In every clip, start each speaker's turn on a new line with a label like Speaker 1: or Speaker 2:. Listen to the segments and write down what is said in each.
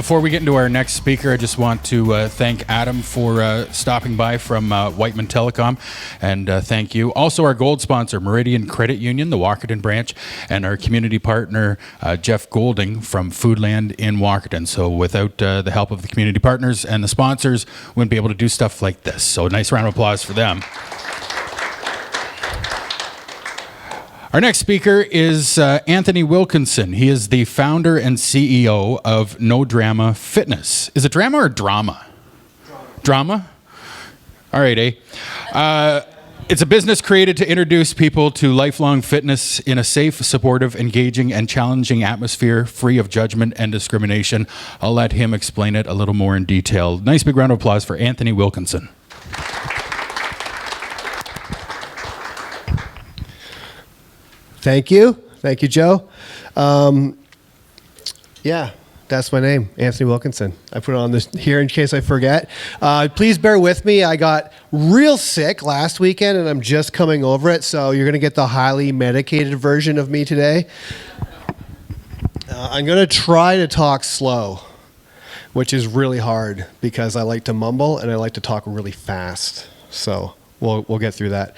Speaker 1: Before we get into our next speaker, I just want to thank Adam for stopping by from Whiteman Telecom, and thank you. Also, our gold sponsor, Meridian Credit Union, the Walkerton branch, and our community partner, Jeff Golding from Foodland in Walkerton. So without the help of the community partners and the sponsors, we wouldn't be able to do stuff like this. So a nice round of applause for them. Our next speaker is Anthony Wilkenson. He is the founder and CEO of No Drama Fitness. Is it drama or drama? Drama? All right, it's a business created to introduce people to lifelong fitness in a safe, supportive, engaging, and challenging atmosphere, free of judgment and discrimination. I'll let him explain it a little more in detail. Nice big round of applause for Anthony Wilkenson.
Speaker 2: Thank you, Joe. Yeah, that's my name, Anthony Wilkenson. I put it on this here in case I forget. Please bear with me. I got real sick last weekend, and I'm just coming over it. So you're gonna get the highly medicated version of me today. I'm gonna try to talk slow, which is really hard because I like to mumble and I like to talk really fast. So we'll get through that.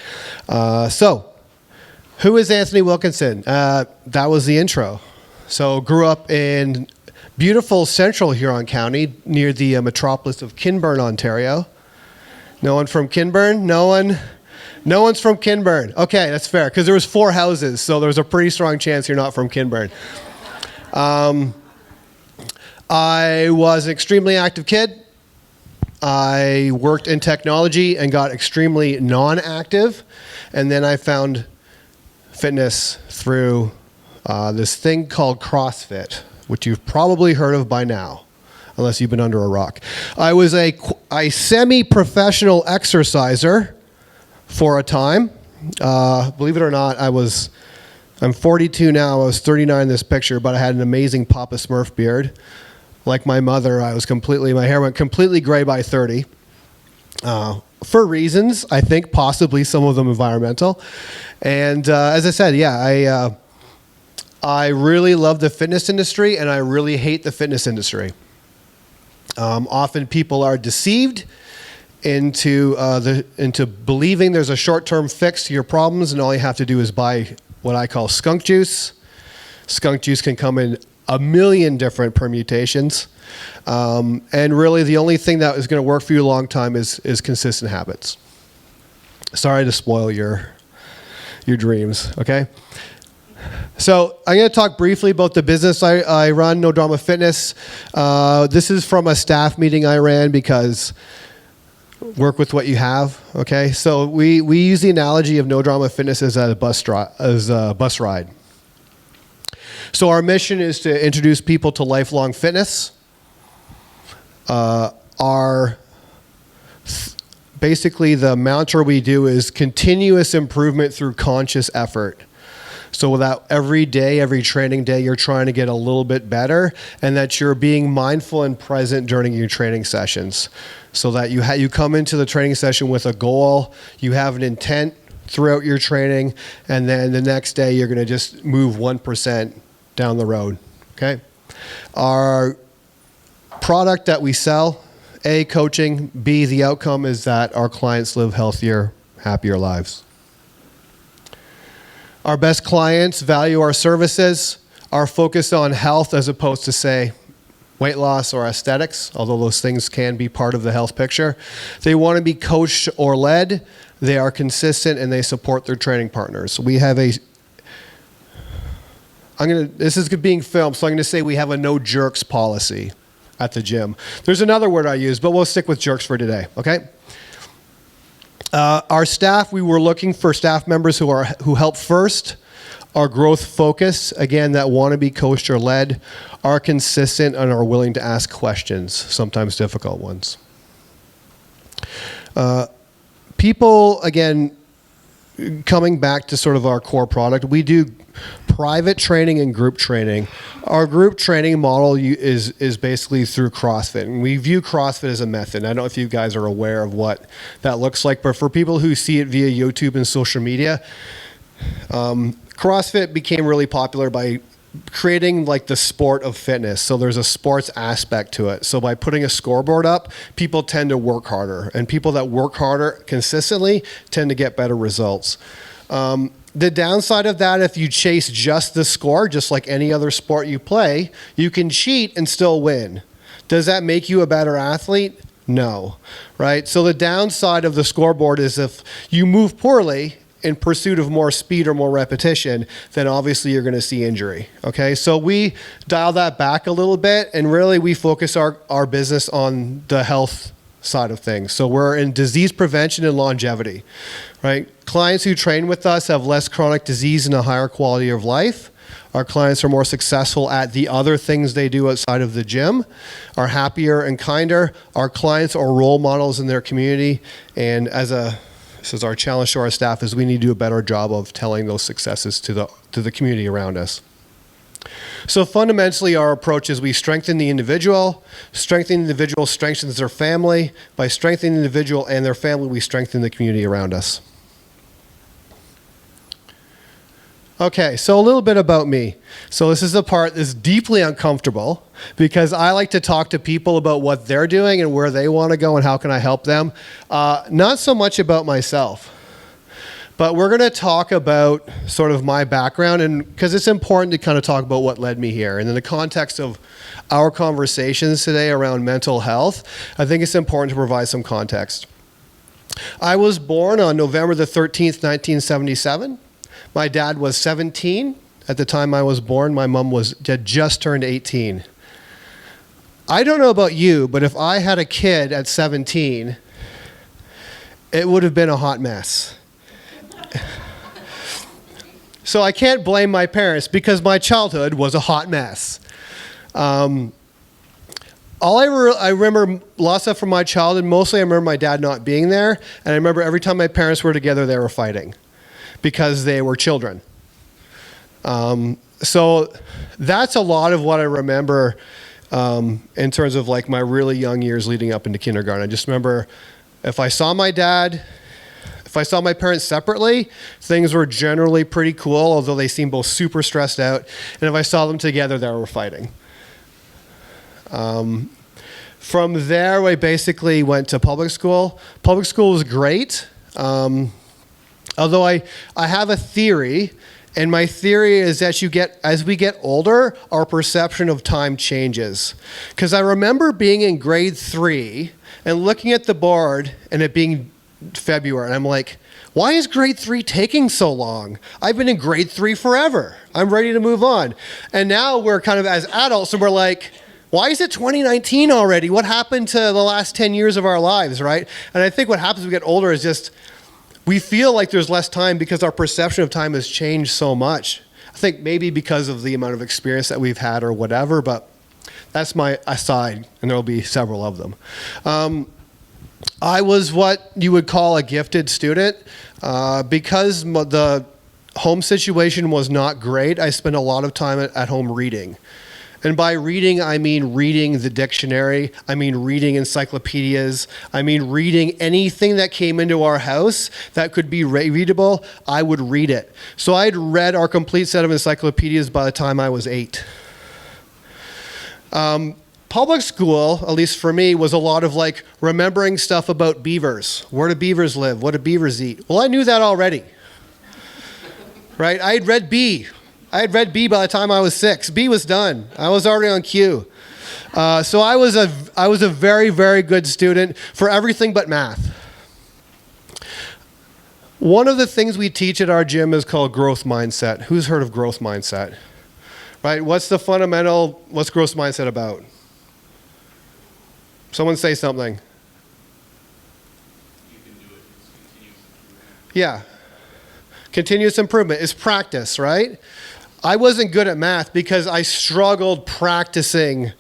Speaker 2: Who is Anthony Wilkenson? That was the intro. So grew up in beautiful central Huron County near the metropolis of Kinburn, Ontario. No one from Kinburn? No one's from Kinburn. Okay, that's fair, because there was 4 houses, so there's a pretty strong chance you're not from Kinburn. I was an extremely active kid. I worked in technology and got extremely non-active, and then I found fitness through this thing called CrossFit, which you've probably heard of by now, unless you've been under a rock. I was a semi-professional exerciser for a time. Believe it or not, I'm 42 now. I was 39 in this picture, but I had an amazing Papa Smurf beard. Like my mother, my hair went completely gray by 30. For reasons, I think possibly some of them environmental. And as I said, I really love the fitness industry, and I really hate the fitness industry. Often people are deceived into believing there's a short-term fix to your problems, and all you have to do is buy what I call skunk juice. Skunk juice can come in a million different permutations. And really the only thing that is going to work for you a long time is consistent habits. Sorry to spoil your dreams, okay? So I'm going to talk briefly about the business I run, No Drama Fitness. This is from a staff meeting I ran because work with what you have, okay? So we use the analogy of No Drama Fitness as a bus ride. So our mission is to introduce people to lifelong fitness. Basically the mantra we do is continuous improvement through conscious effort. So without every day, every training day, you're trying to get a little bit better, and that you're being mindful and present during your training sessions. So that you come into the training session with a goal, you have an intent throughout your training, and then the next day you're going to just move 1% down the road, okay? Our product that we sell, A, coaching, B, the outcome is that our clients live healthier, happier lives. Our best clients value our services, are focused on health as opposed to, say, weight loss or aesthetics, although those things can be part of the health picture. They want to be coached or led, they are consistent, and they support their training partners. We have this is being filmed, so I'm going to say we have a no jerks policy at the gym. There's another word I use, but we'll stick with jerks for today, okay? Our staff, we were looking for staff members who help first, are growth focused, again, that want to be coached or led, are consistent, and are willing to ask questions, sometimes difficult ones. People, again, coming back to sort of our core product, we do private training and group training. Our group training model is basically through CrossFit, and we view CrossFit as a method. I don't know if you guys are aware of what that looks like, but for people who see it via YouTube and social media, CrossFit became really popular by creating like the sport of fitness. So there's a sports aspect to it. So by putting a scoreboard up, people tend to work harder, and people that work harder consistently tend to get better results. The downside of that, if you chase just the score, just like any other sport you play, you can cheat and still win. Does that make you a better athlete? No, right? So the downside of the scoreboard is if you move poorly in pursuit of more speed or more repetition, then obviously you're going to see injury. Okay, so we dial that back a little bit, and really we focus our business on the health side of things. So we're in disease prevention and longevity, right? Clients who train with us have less chronic disease and a higher quality of life. Our clients are more successful at the other things they do outside of the gym, are happier and kinder. Our clients are role models in their community, and this is our challenge to our staff, is we need to do a better job of telling those successes to the community around us. So fundamentally, our approach is we strengthen the individual. Strengthening the individual strengthens their family. By strengthening the individual and their family, we strengthen the community around us. Okay, so a little bit about me. So this is the part that's deeply uncomfortable, because I like to talk to people about what they're doing and where they want to go and how can I help them. Not so much about myself, but we're going to talk about sort of my background, and because it's important to kind of talk about what led me here. And in the context of our conversations today around mental health, I think it's important to provide some context. I was born on November the 13th, 1977. My dad was 17 at the time I was born. My mom had just turned 18. I don't know about you, but if I had a kid at 17, it would have been a hot mess. So I can't blame my parents, because my childhood was a hot mess. I remember lots of stuff from my childhood. Mostly I remember my dad not being there, and I remember every time my parents were together, they were fighting, because they were children. So that's a lot of what I remember in terms of like my really young years leading up into kindergarten. I just remember if I saw my parents separately, things were generally pretty cool, although they seemed both super stressed out. And if I saw them together, they were fighting. From there, I basically went to public school. Public school was great. Although I have a theory, and my theory is that as we get older, our perception of time changes. Because I remember being in grade 3 and looking at the board and it being February, and I'm like, why is grade 3 taking so long? I've been in grade 3 forever. I'm ready to move on. And now we're kind of as adults, and we're like, why is it 2019 already? What happened to the last 10 years of our lives, right? And I think what happens as we get older is just, we feel like there's less time because our perception of time has changed so much. I think maybe because of the amount of experience that we've had or whatever, but that's my aside, and there will be several of them. I was what you would call a gifted student. Because the home situation was not great, I spent a lot of time at home reading. And by reading, I mean reading the dictionary. I mean reading encyclopedias. I mean reading anything that came into our house that could be readable, I would read it. So I had read our complete set of encyclopedias by the time I was 8. Public school, at least for me, was a lot of like remembering stuff about beavers. Where do beavers live? What do beavers eat? Well, I knew that already, right? I had read B by the time I was 6. B was done. I was already on cue. So I was a very, very good student for everything but math. One of the things we teach at our gym is called growth mindset. Who's heard of growth mindset? Right? What's growth mindset about? Someone say something.
Speaker 3: You can do it. It's continuous improvement.
Speaker 2: Yeah. Continuous improvement is practice, right? I wasn't good at math because I struggled practicing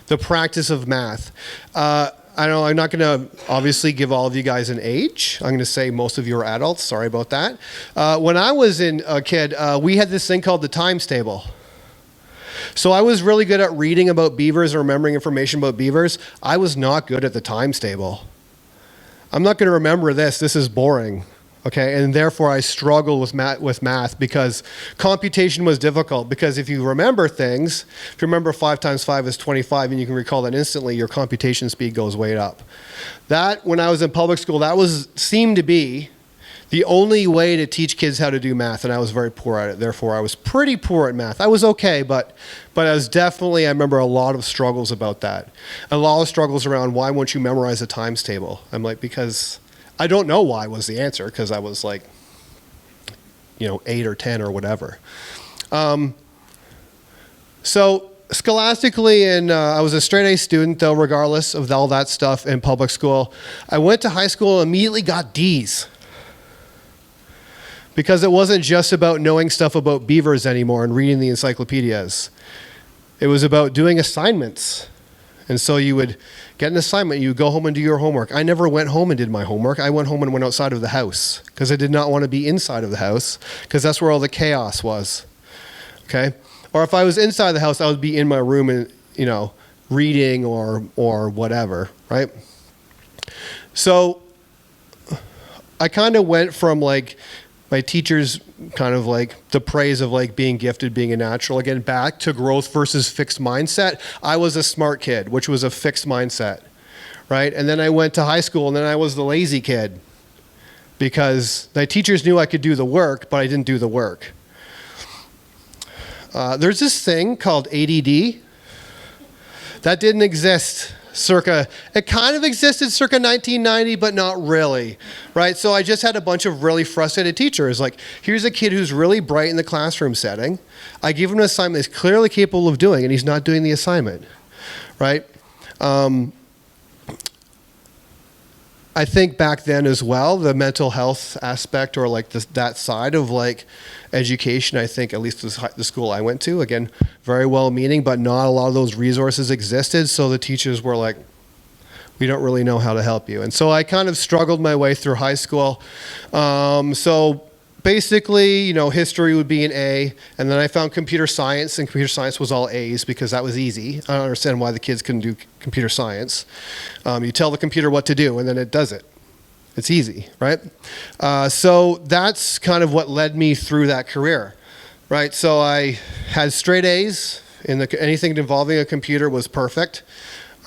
Speaker 2: the practice of math. I know I'm not going to obviously give all of you guys an age. I'm going to say most of you are adults. Sorry about that. When I was a kid, we had this thing called the times table. So I was really good at reading about beavers and remembering information about beavers. I was not good at the times table. I'm not going to remember this. This is boring. Okay, and therefore I struggled with math because computation was difficult. Because if you remember things, if you remember 5 times 5 is 25 and you can recall that instantly, your computation speed goes way up. That, when I was in public school, seemed to be the only way to teach kids how to do math, and I was very poor at it. Therefore, I was pretty poor at math. I was okay, but I was definitely, I remember a lot of struggles about that. A lot of struggles around why won't you memorize a times table? I'm like, because I don't know why was the answer, because I was like, 8 or 10 or whatever. So scholastically, and I was a straight A student, though, regardless of all that stuff in public school. I went to high school and immediately got D's. Because it wasn't just about knowing stuff about beavers anymore and reading the encyclopedias. It was about doing assignments. And so you would get an assignment, you would go home and do your homework. I never went home and did my homework. I went home and went outside of the house because I did not want to be inside of the house because that's where all the chaos was. Okay? Or if I was inside the house, I would be in my room and, reading or whatever, right? So I kind of went from my teachers kind of the praise of being gifted, being a natural, again, back to growth versus fixed mindset. I was a smart kid, which was a fixed mindset, right? And then I went to high school, and then I was the lazy kid because my teachers knew I could do the work, but I didn't do the work. There's this thing called ADD that didn't exist it kind of existed circa 1990, but not really, right? So I just had a bunch of really frustrated teachers. Here's a kid who's really bright in the classroom setting. I give him an assignment he's clearly capable of doing, and he's not doing the assignment, right? I think back then as well, the mental health aspect or that side of education, I think at least the school I went to, again, very well-meaning, but not a lot of those resources existed. So the teachers were like, we don't really know how to help you. And so I kind of struggled my way through high school. So basically, history would be an A, and then I found computer science, and computer science was all A's because that was easy. I don't understand why the kids couldn't do computer science. You tell the computer what to do, and then it does it. It's easy, right? So that's kind of what led me through that career, right? So I had straight A's, and anything involving a computer was perfect.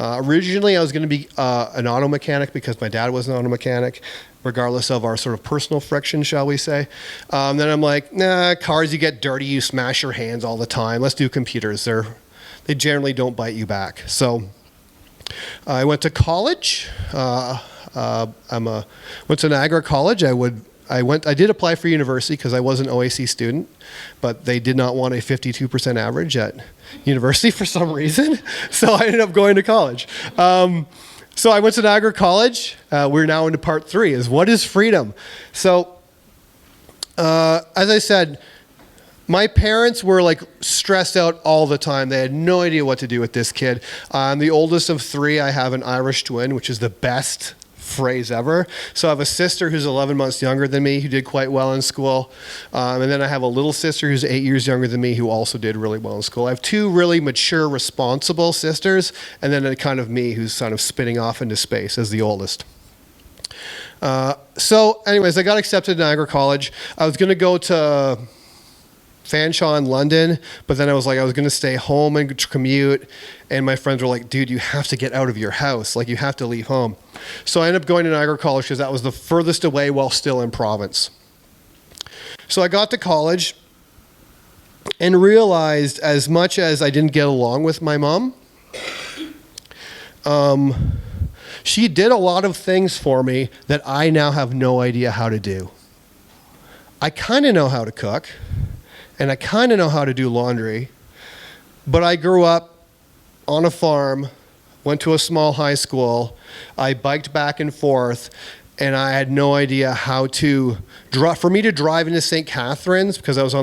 Speaker 2: Originally, I was going to be an auto mechanic because my dad was an auto mechanic, regardless of our sort of personal friction, shall we say. Then I'm like, nah, cars, you get dirty, you smash your hands all the time. Let's do computers. They generally don't bite you back. So I went to college. Went to Niagara College. I did apply for university because I was an OAC student, but they did not want a 52% average at university for some reason. So I ended up going to college. So I went to Niagara College. We're now into part 3, is what is freedom? So as I said, my parents were stressed out all the time. They had no idea what to do with this kid. I'm the oldest of 3. I have an Irish twin, which is the best phrase ever. So I have a sister who's 11 months younger than me who did quite well in school. And then I have a little sister who's 8 years younger than me who also did really well in school. I have 2 really mature, responsible sisters, and then a kind of me who's kind of spinning off into space as the oldest. So anyways, I got accepted to Niagara College. I was going to go to Fanshawe in London, but then I was going to stay home and commute, and my friends were like, dude, you have to get out of your house. You have to leave home. So I ended up going to Niagara College because that was the furthest away while still in province. So I got to college and realized as much as I didn't get along with my mom, she did a lot of things for me that I now have no idea how to do. I kind of know how to cook, and I kind of know how to do laundry, but I grew up on a farm, went to a small high school, I biked back and forth, and I had no idea how to drive. For me to drive into St. Catharines, because I was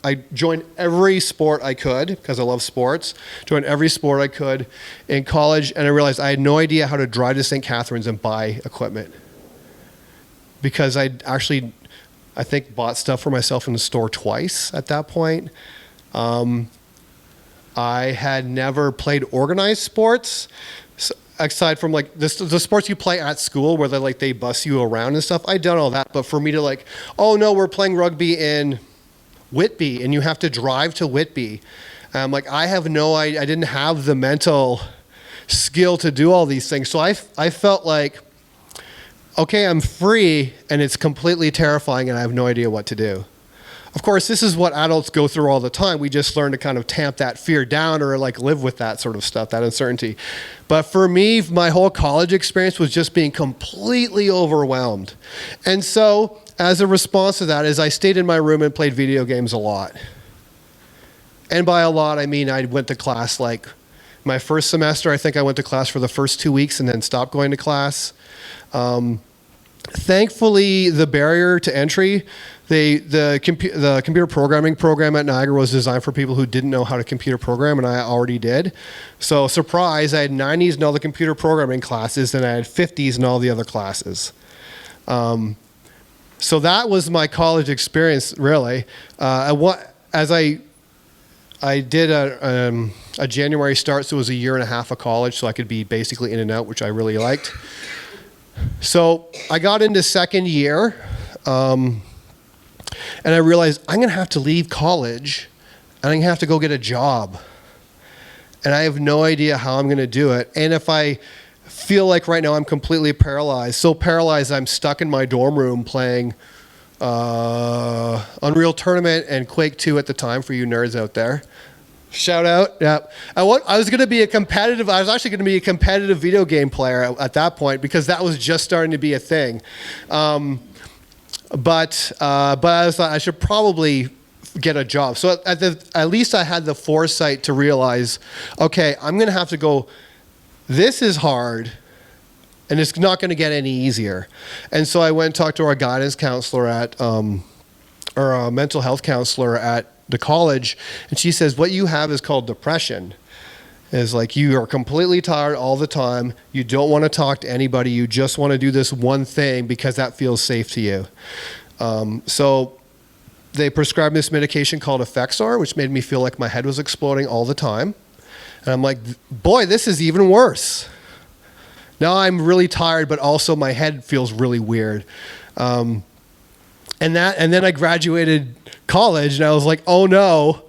Speaker 2: I joined every sport I could, because I love sports, joined every sport I could in college, and I realized I had no idea how to drive to St. Catharines and buy equipment. Because I'd actually, I think, bought stuff for myself in the store twice at that point. I had never played organized sports, aside from like the sports you play at school where they bus you around and stuff, I'd done all that. But for me to like, oh no, we're playing rugby in Whitby and you have to drive to Whitby. Like I didn't have the mental skill to do all these things. So I felt like, okay, I'm free and it's completely terrifying and I have no idea what to do. Of course, this is what adults go through all the time. We just learn to kind of tamp that fear down or like live with that sort of stuff, that uncertainty. But for me, my whole college experience was just being completely overwhelmed. And so as a response to that is I stayed in my room and played video games a lot. And by a lot, I mean I went to class like my first semester. I think I went to class for the first 2 weeks and then stopped going to class. Thankfully, the barrier to entry, the computer programming program at Niagara was designed for people who didn't know how to computer program, and I already did. So, surprise, I had 90s in all the computer programming classes, and I had 50s in all the other classes. So that was my college experience, really. As I did a January start, so it was a year and a half of college, so I could be basically in and out, which I really liked. So I got into second year, and I realized I'm going to have to leave college, and I'm going to have to go get a job. And I have no idea how I'm going to do it. And if I feel like right now I'm completely paralyzed, so paralyzed I'm stuck in my dorm room playing Unreal Tournament and Quake 2 at the time for you nerds out there. Shout out. Yeah. I was actually going to be a competitive video game player at that point because that was just starting to be a thing. But I thought I should probably get a job. So at least I had the foresight to realize, okay, I'm going to have to go, this is hard and it's not going to get any easier. And so I went and talked to our guidance counselor or a mental health counselor at the college, and she says, what you have is called depression. It's like you are completely tired all the time. You don't want to talk to anybody. You just want to do this one thing because that feels safe to you. So they prescribed this medication called Effexor, which made me feel like my head was exploding all the time. And I'm like, boy, this is even worse. Now I'm really tired, but also my head feels really weird. And then I graduated college, and I was like, oh no,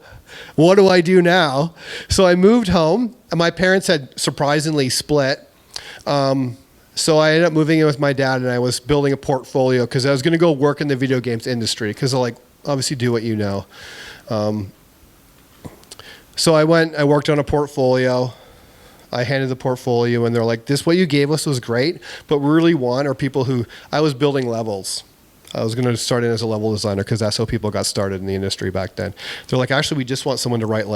Speaker 2: what do I do now? So I moved home, and my parents had surprisingly split. So I ended up moving in with my dad, and I was building a portfolio because I was going to go work in the video games industry because I obviously do what you know. So I worked on a portfolio. I handed the portfolio, and they're like, what you gave us was great, but we really want are people who, I was building levels. I was going to start in as a level designer because that's how people got started in the industry back then. They're like, actually, we just want someone to write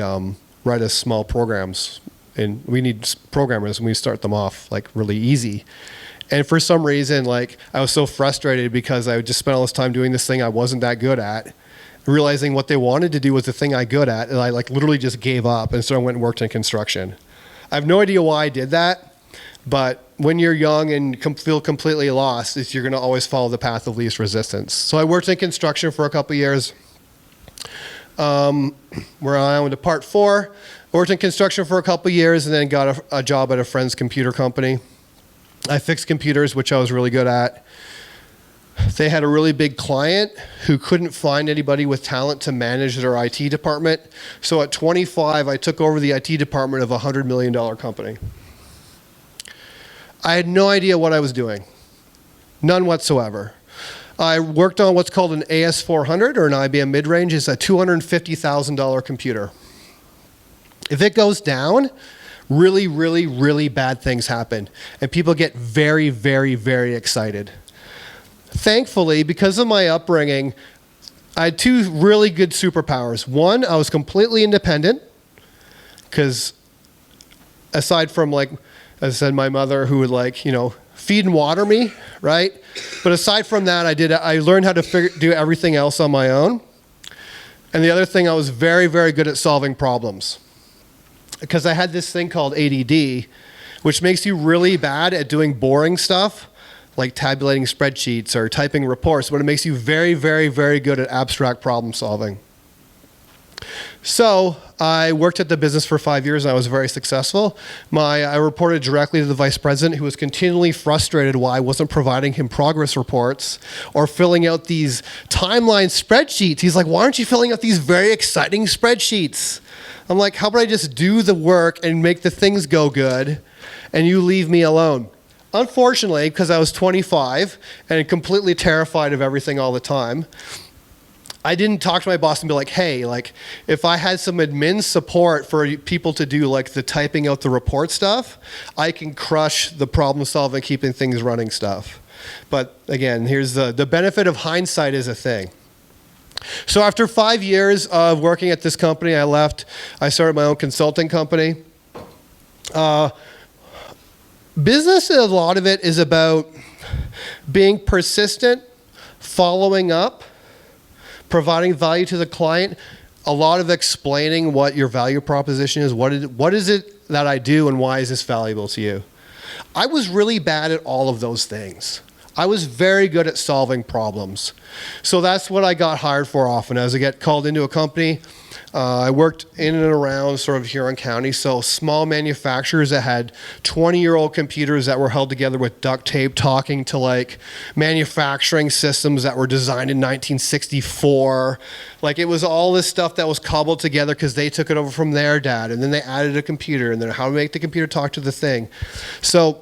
Speaker 2: us small programs, and we need programmers, and we start them off like really easy. And for some reason, like I was so frustrated because I just spent all this time doing this thing I wasn't that good at, realizing what they wanted to do was the thing I good at, and I like literally just gave up, and so I went and worked in construction. I have no idea why I did that. But when you're young and feel completely lost, you're going to always follow the path of least resistance. So I worked in construction for a couple of years. Where I went to part 4. Worked in construction for a couple of years and then got a job at a friend's computer company. I fixed computers, which I was really good at. They had a really big client who couldn't find anybody with talent to manage their IT department. So at 25, I took over the IT department of a $100 million company. I had no idea what I was doing. None whatsoever. I worked on what's called an AS400 or an IBM mid-range. It's a $250,000 computer. If it goes down, really, really, really bad things happen. And people get very, very, very excited. Thankfully, because of my upbringing, I had 2 really good superpowers. One, I was completely independent because aside from as I said, my mother who would feed and water me, right? But aside from that, I learned how to do everything else on my own. And the other thing, I was very, very good at solving problems. Because I had this thing called ADD, which makes you really bad at doing boring stuff, like tabulating spreadsheets or typing reports, but it makes you very, very, very good at abstract problem solving. So I worked at the business for 5 years and I was very successful. I reported directly to the vice president, who was continually frustrated why I wasn't providing him progress reports or filling out these timeline spreadsheets. He's like, why aren't you filling out these very exciting spreadsheets? I'm like, how about I just do the work and make the things go good and you leave me alone? Unfortunately, because I was 25 and completely terrified of everything all the time, I didn't talk to my boss and be like, hey, like, if I had some admin support for people to do like the typing out the report stuff, I can crush the problem solving, keeping things running stuff. But again, here's the benefit of hindsight is a thing. So after 5 years of working at this company, I left. I started my own consulting company. Business, a lot of it is about being persistent, following up, providing value to the client, a lot of explaining what your value proposition is, what is it that I do and why is this valuable to you. I was really bad at all of those things. I was very good at solving problems. So that's what I got hired for often. As I get called into a company, I worked in and around sort of Huron County, so small manufacturers that had 20-year-old computers that were held together with duct tape, talking to like manufacturing systems that were designed in 1964. Like it was all this stuff that was cobbled together because they took it over from their dad, and then they added a computer, and then how to make the computer talk to the thing. So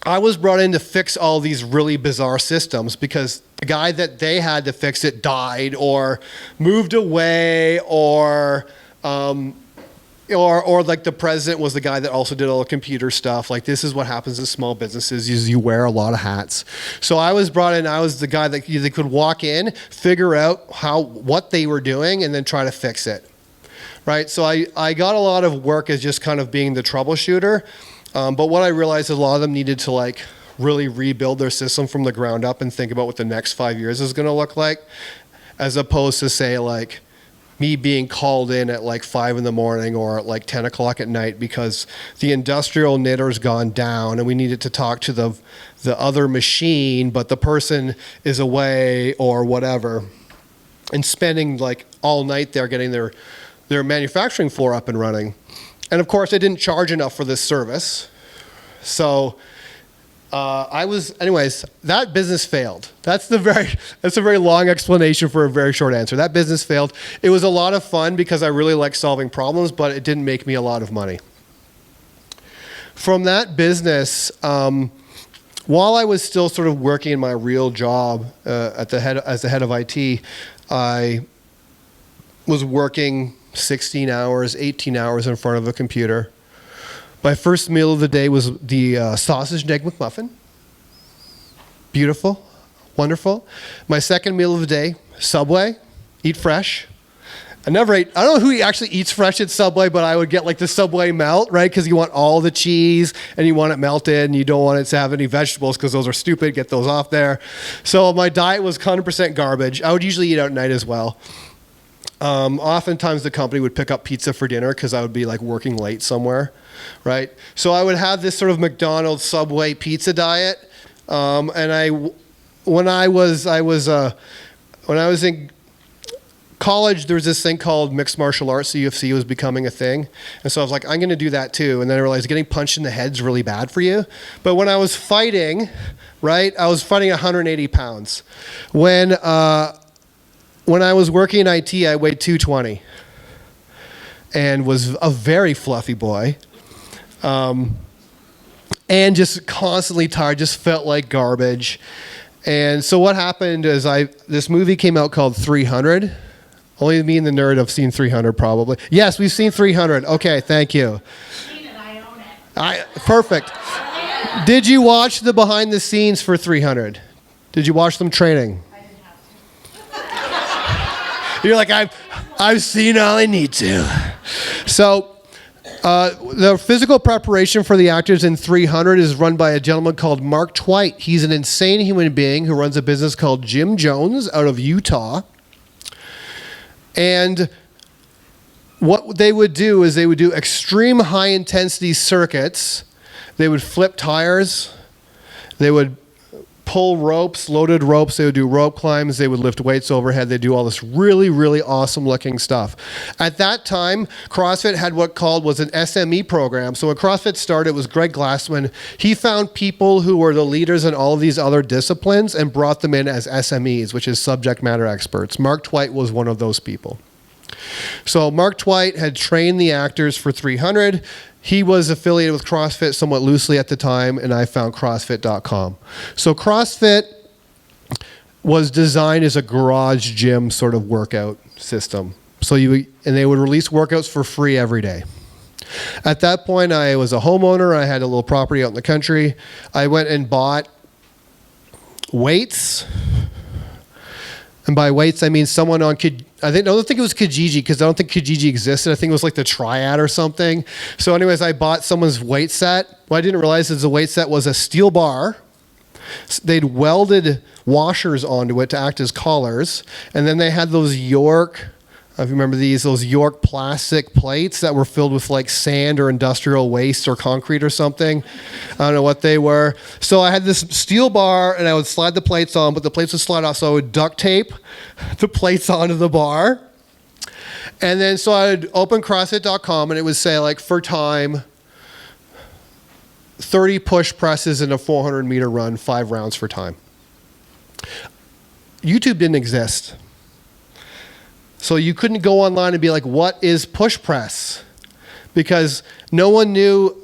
Speaker 2: I was brought in to fix all these really bizarre systems because the guy that they had to fix it died or moved away or like the president was the guy that also did all the computer stuff. Like this is what happens in small businesses is you wear a lot of hats. So I was brought in, I was the guy that they could walk in, figure out what they were doing and then try to fix it. Right? So I got a lot of work as just kind of being the troubleshooter. But what I realized is a lot of them needed to like really rebuild their system from the ground up and think about what the next 5 years is going to look like, as opposed to say like me being called in at like 5 a.m. or at like 10 o'clock at night because the industrial knitter's gone down and we needed to talk to the other machine, but the person is away or whatever, and spending like all night there getting their manufacturing floor up and running. And of course, I didn't charge enough for this service. So anyways, that business failed. That's a very long explanation for a very short answer. That business failed. It was a lot of fun because I really like solving problems, but it didn't make me a lot of money. From that business, while I was still sort of working in my real job as the head of IT, I was working 16 hours, 18 hours in front of a computer. My first meal of the day was the sausage and egg McMuffin. Beautiful, wonderful. My second meal of the day, Subway, eat fresh. I don't know who actually eats fresh at Subway, but I would get like the Subway melt, right? Because you want all the cheese and you want it melted and you don't want it to have any vegetables because those are stupid, get those off there. So my diet was 100% garbage. I would usually eat out at night as well. Oftentimes the company would pick up pizza for dinner because I would be like working late somewhere, right? So I would have this sort of McDonald's Subway pizza diet, and when I was in college, there was this thing called mixed martial arts. UFC was becoming a thing, and so I was like, I'm going to do that too. And then I realized getting punched in the head is really bad for you. But when I was fighting, right, I was fighting 180 pounds. When I was working in IT, I weighed 220 and was a very fluffy boy, and just constantly tired, just felt like garbage. And so what happened is this movie came out called 300. Only me and the nerd have seen 300 probably. Yes, we've seen 300. Okay, thank you.
Speaker 4: I own it.
Speaker 2: Perfect. Did you watch the behind the scenes for 300? Did you watch them training? You're like, I've seen all I need to. So the physical preparation for the actors in 300 is run by a gentleman called Mark Twight. He's an insane human being who runs a business called Jim Jones out of Utah. And what they would do is they would do extreme high intensity circuits. They would flip tires. They would pull ropes, loaded ropes. They would do rope climbs. They would lift weights overhead. They do all this really, really awesome looking stuff. At that time, CrossFit had what was an SME program. So when CrossFit started, it was Greg Glassman. He found people who were the leaders in all of these other disciplines and brought them in as SMEs, which is subject matter experts. Mark Twight was one of those people. So Mark Twight had trained the actors for 300. He was affiliated with CrossFit somewhat loosely at the time, and I found CrossFit.com. So CrossFit was designed as a garage gym sort of workout system. And they would release workouts for free every day. At that point, I was a homeowner. I had a little property out in the country. I went and bought weights. And by weights, I mean someone on, I don't think it was Kijiji, because I don't think Kijiji existed. I think it was like the Triad or something. So anyways, I bought someone's weight set. What I didn't realize is the weight set was a steel bar. They'd welded washers onto it to act as collars. And then they had those York, if you remember those York plastic plates that were filled with like sand or industrial waste or concrete or something. I don't know what they were. So I had this steel bar and I would slide the plates on, but the plates would slide off. So I would duct tape the plates onto the bar. And then so I would open CrossFit.com and it would say like for time, 30 push presses in a 400 meter run, 5 rounds for time. YouTube didn't exist. So you couldn't go online and be like, what is push press? Because no one knew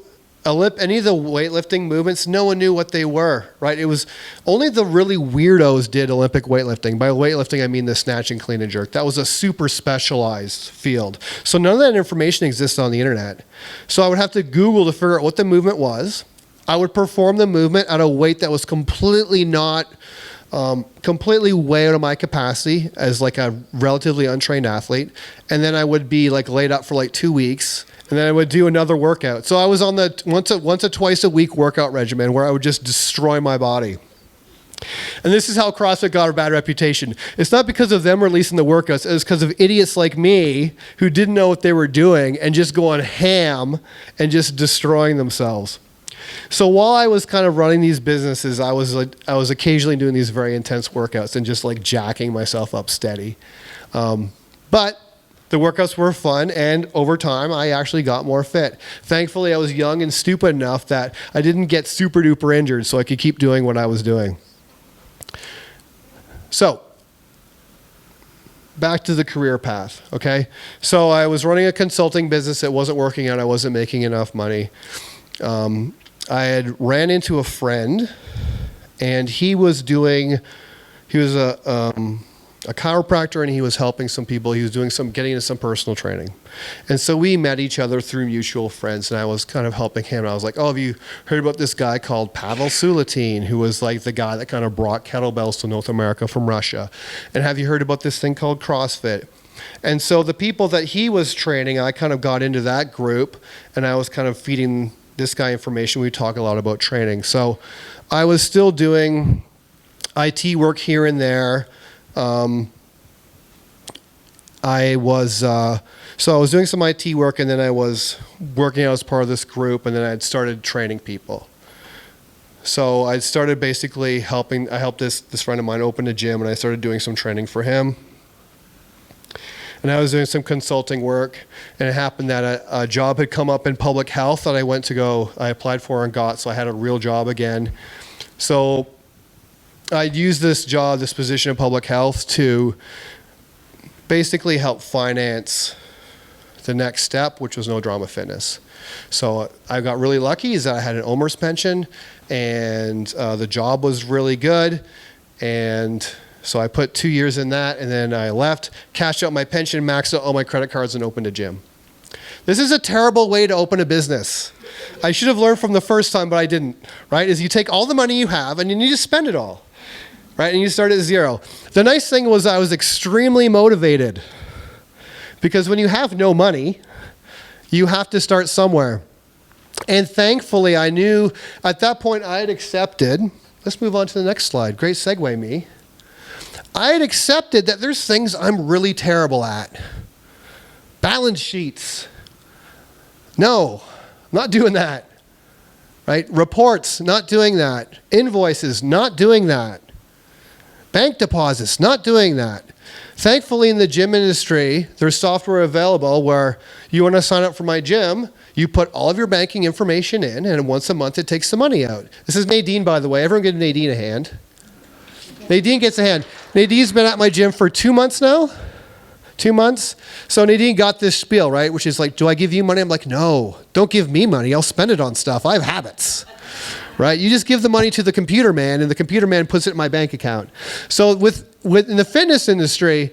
Speaker 2: any of the weightlifting movements, no one knew what they were, right? It was only the really weirdos did Olympic weightlifting. By weightlifting, I mean the snatch and clean and jerk. That was a super specialized field. So none of that information exists on the internet. So I would have to Google to figure out what the movement was. I would perform the movement at a weight that was completely way out of my capacity as like a relatively untrained athlete. And then I would be like laid up for like 2 weeks. And then I would do another workout. So I was on the once or twice a week workout regimen where I would just destroy my body. And this is how CrossFit got a bad reputation. It's not because of them releasing the workouts. It was because of idiots like me who didn't know what they were doing and just going ham and just destroying themselves. So while I was kind of running these businesses, I was occasionally doing these very intense workouts and just like jacking myself up steady. But the workouts were fun, and over time, I actually got more fit. Thankfully, I was young and stupid enough that I didn't get super duper injured, so I could keep doing what I was doing. So, back to the career path, okay? So I was running a consulting business. It wasn't working out. I wasn't making enough money. I had ran into a friend, and he was a chiropractor, and he was helping some people. He was getting into some personal training. And so we met each other through mutual friends, and I was kind of helping him. I was like, oh, have you heard about this guy called Pavel Sulitin, who was like the guy that kind of brought kettlebells to North America from Russia? And have you heard about this thing called CrossFit? And so the people that he was training, I kind of got into that group, and I was kind of feeding this guy information. We talk a lot about training. So I was still doing IT work here and there. I was doing some IT work, and then I was working out as part of this group, and then I'd started training people. So I started basically I helped this friend of mine open a gym, and I started doing some training for him. And I was doing some consulting work, and it happened that a job had come up in public health that I applied for and got, so I had a real job again. So I'd use this position in public health to basically help finance the next step, which was No Drama Fitness. So I got really lucky is that I had an OMERS pension, and the job was really good, and so I put 2 years in that, and then I left, cashed out my pension, maxed out all my credit cards, and opened a gym. This is a terrible way to open a business. I should have learned from the first time, but I didn't, right? Is you take all the money you have, and you need to spend it all, right? And you start at zero. The nice thing was I was extremely motivated, because when you have no money, you have to start somewhere. And thankfully, I knew at that point I had accepted, let's move on to the next slide. Great segue, me. I had accepted that there's things I'm really terrible at. Balance sheets. No, I'm not doing that. right? Reports, not doing that. Invoices, not doing that. Bank deposits, not doing that. Thankfully, in the gym industry, there's software available where you want to sign up for my gym, you put all of your banking information in, and once a month it takes the money out. This is Nadine, by the way. Everyone give Nadine a hand. Nadine gets a hand. Nadine's been at my gym for 2 months now. 2 months. So Nadine got this spiel, right? Which is like, do I give you money? I'm like, no, don't give me money. I'll spend it on stuff. I have habits, right? You just give the money to the computer man, and the computer man puts it in my bank account. So in the fitness industry,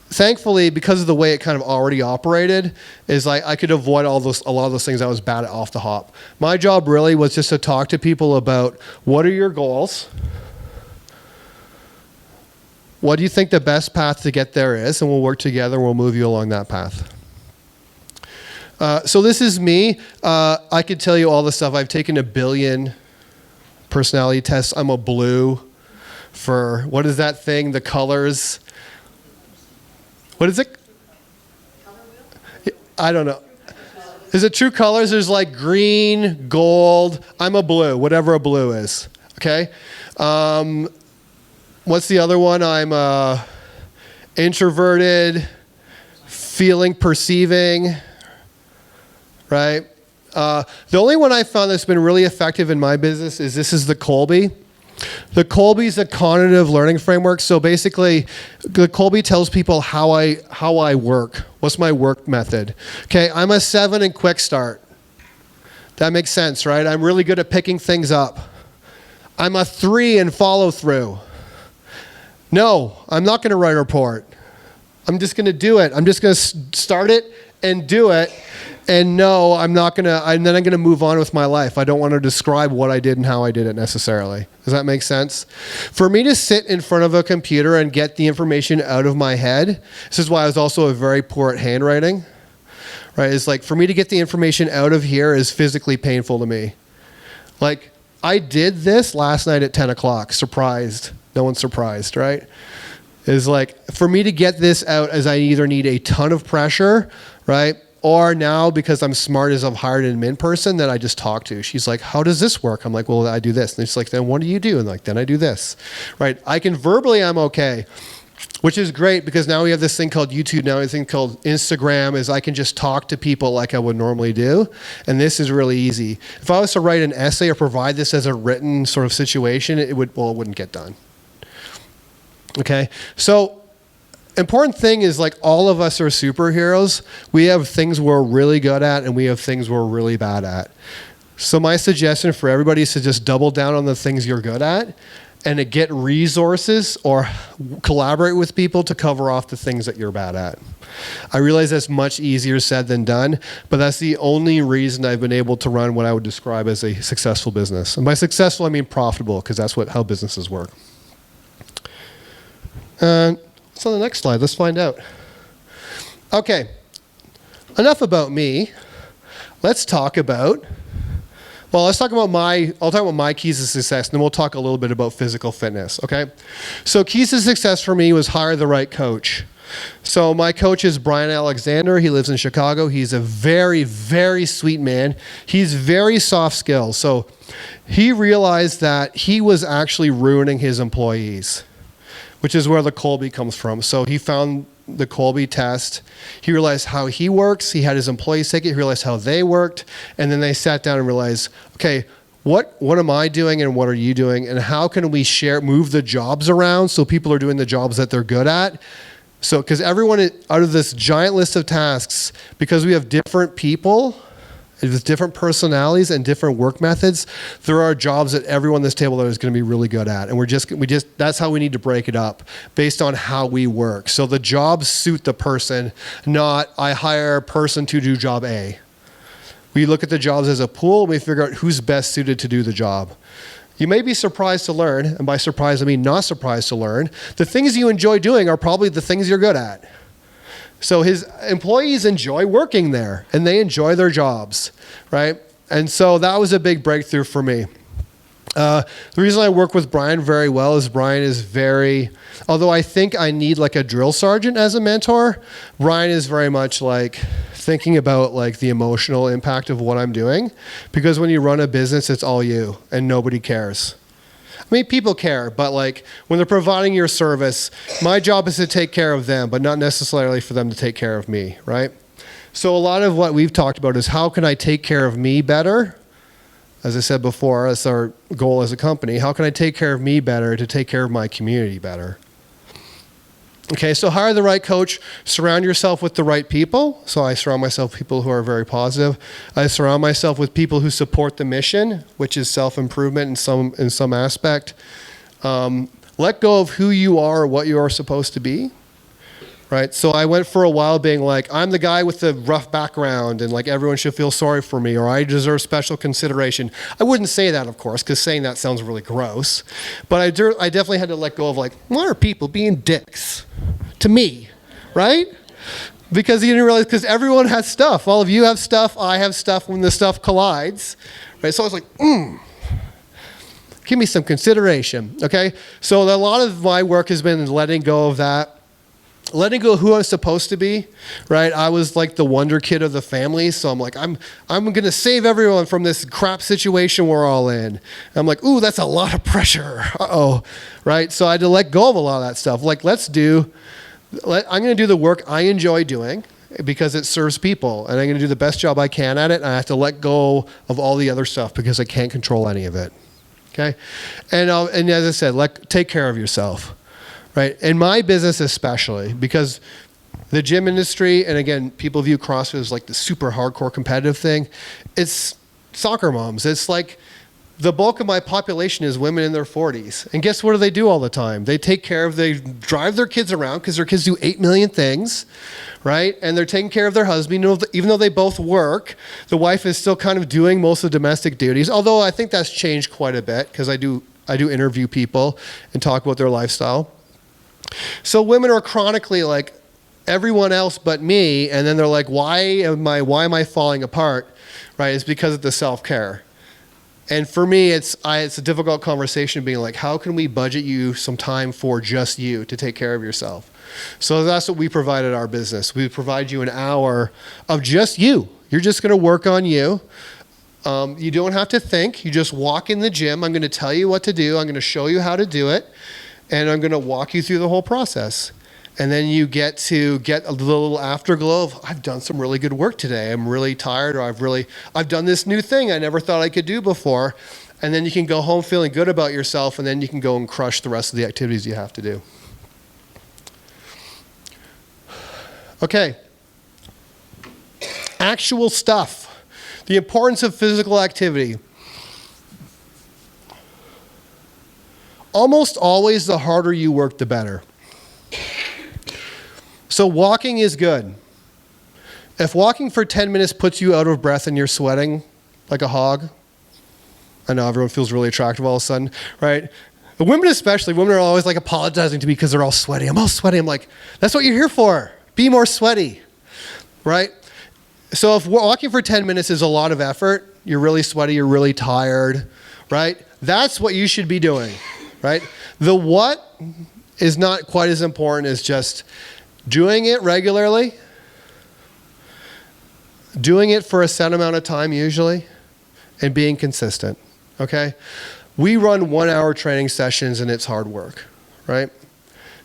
Speaker 2: thankfully, because of the way it kind of already operated, is like I could avoid a lot of those things I was bad at off the hop. My job really was just to talk to people about what are your goals? What do you think the best path to get there is? And we'll work together and we'll move you along that path. So this is me. I could tell you all the stuff. I've taken 1 billion personality tests. I'm a blue for, what is that thing? The colors. What is it? I don't know. Is it true colors? There's like green, gold. I'm a blue, whatever a blue is. Okay? What's the other one? I'm introverted, feeling, perceiving, right? The only one I found that's been really effective in my business is this is the Kolbe. The Kolbe is a cognitive learning framework. So basically, the Kolbe tells people how I work. What's my work method? Okay, I'm a 7 in quick start. That makes sense, right? I'm really good at picking things up. I'm a 3 in follow through. No, I'm not going to write a report. I'm just going to do it. I'm just going to start it and do it. And no, I'm not going to, and then I'm going to move on with my life. I don't want to describe what I did and how I did it necessarily. Does that make sense? For me to sit in front of a computer and get the information out of my head, this is why I was also very poor at handwriting, right? It's like for me to get the information out of here is physically painful to me. Like I did this last night at 10 o'clock, surprised. No one's surprised, right? Is like, for me to get this out as I either need a ton of pressure, right? Or now, because I'm smart as I've hired an admin person that I just talk to. She's like, how does this work? I'm like, well, I do this. And she's like, then what do you do? And like, then I do this, right? I can verbally, I'm okay, which is great because now we have this thing called YouTube. Now this thing called Instagram is I can just talk to people like I would normally do. And this is really easy. If I was to write an essay or provide this as a written sort of situation, it wouldn't get done. Okay, so important thing is like all of us are superheroes. We have things we're really good at and we have things we're really bad at. So my suggestion for everybody is to just double down on the things you're good at and to get resources or collaborate with people to cover off the things that you're bad at. I realize that's much easier said than done, but that's the only reason I've been able to run what I would describe as a successful business. And by successful, I mean profitable, because that's how businesses work. So the next slide, let's find out. Okay, enough about me. Let's talk about, I'll talk about my keys to success, and then we'll talk a little bit about physical fitness, okay? So keys to success for me was hire the right coach. So my coach is Brian Alexander. He lives in Chicago. He's a very, very sweet man. He's very soft skills. So he realized that he was actually ruining his employees, which is where the Kolbe comes from. So he found the Kolbe test. He realized how he works. He had his employees take it. He realized how they worked. And then they sat down and realized, okay, what am I doing and what are you doing? And how can we move the jobs around so people are doing the jobs that they're good at? So, because everyone, out of this giant list of tasks, because we have different people, with different personalities and different work methods, there are jobs at everyone on this table that is going to be really good at. And that's how we need to break it up based on how we work. So the jobs suit the person, not I hire a person to do job A. We look at the jobs as a pool and we figure out who's best suited to do the job. You may be surprised to learn, and by surprised I mean not surprised to learn, the things you enjoy doing are probably the things you're good at. So his employees enjoy working there and they enjoy their jobs, right? And so that was a big breakthrough for me. The reason I work with Brian very well is Brian is although I think I need like a drill sergeant as a mentor, Brian is very much like thinking about like the emotional impact of what I'm doing, because when you run a business, it's all you and nobody cares. I mean, people care, but like when they're providing your service, my job is to take care of them, but not necessarily for them to take care of me, right? So a lot of what we've talked about is how can I take care of me better? As I said before, that's our goal as a company. How can I take care of me better to take care of my community better? Okay, so hire the right coach, surround yourself with the right people. So I surround myself with people who are very positive. I surround myself with people who support the mission, which is self-improvement in some aspect. Let go of who you are or what you are supposed to be, right? So I went for a while being like, I'm the guy with the rough background and like everyone should feel sorry for me or I deserve special consideration. I wouldn't say that, of course, because saying that sounds really gross. But I definitely had to let go of like, why are people being dicks to me, right? Because you didn't realize, because everyone has stuff. All of you have stuff. I have stuff when the stuff collides, right? So I was like, give me some consideration, okay? So a lot of my work has been letting go of that. Letting go of who I'm supposed to be, right? I was like the wonder kid of the family, so I'm like, I'm gonna save everyone from this crap situation we're all in. And I'm like, ooh, that's a lot of pressure. Uh-oh, right? So I had to let go of a lot of that stuff. Like, I'm gonna do the work I enjoy doing because it serves people, and I'm gonna do the best job I can at it, and I have to let go of all the other stuff because I can't control any of it, okay? And as I said, take care of yourself. Right? In my business especially, because the gym industry, and again, people view CrossFit as like the super hardcore competitive thing. It's soccer moms. It's like the bulk of my population is women in their 40s. And guess what do they do all the time? They drive their kids around because their kids do 8 million things, right? And they're taking care of their husband. Even though they both work, the wife is still kind of doing most of the domestic duties. Although I think that's changed quite a bit because I do interview people and talk about their lifestyle. So women are chronically like everyone else but me, and then they're like, why am I falling apart? Right? It's because of the self-care. And for me, it's a difficult conversation being like, how can we budget you some time for just you to take care of yourself? So that's what we provide at our business. We provide you an hour of just you. You're just going to work on you. You don't have to think. You just walk in the gym. I'm going to tell you what to do. I'm going to show you how to do it. And I'm going to walk you through the whole process. And then you get to get a little afterglow of, I've done some really good work today. I'm really tired, or I've done this new thing I never thought I could do before. And then you can go home feeling good about yourself, and then you can go and crush the rest of the activities you have to do. Okay. Actual stuff. The importance of physical activity. Almost always the harder you work, the better. So walking is good. If walking for 10 minutes puts you out of breath and you're sweating like a hog, I know everyone feels really attractive all of a sudden, right? But women especially, women are always like apologizing to me because they're all sweaty. I'm all sweaty. I'm like, that's what you're here for. Be more sweaty, right? So if walking for 10 minutes is a lot of effort, you're really sweaty, you're really tired, right? That's what you should be doing. Right? The what is not quite as important as just doing it regularly, doing it for a set amount of time usually, and being consistent, okay? We run 1-hour training sessions and it's hard work, right?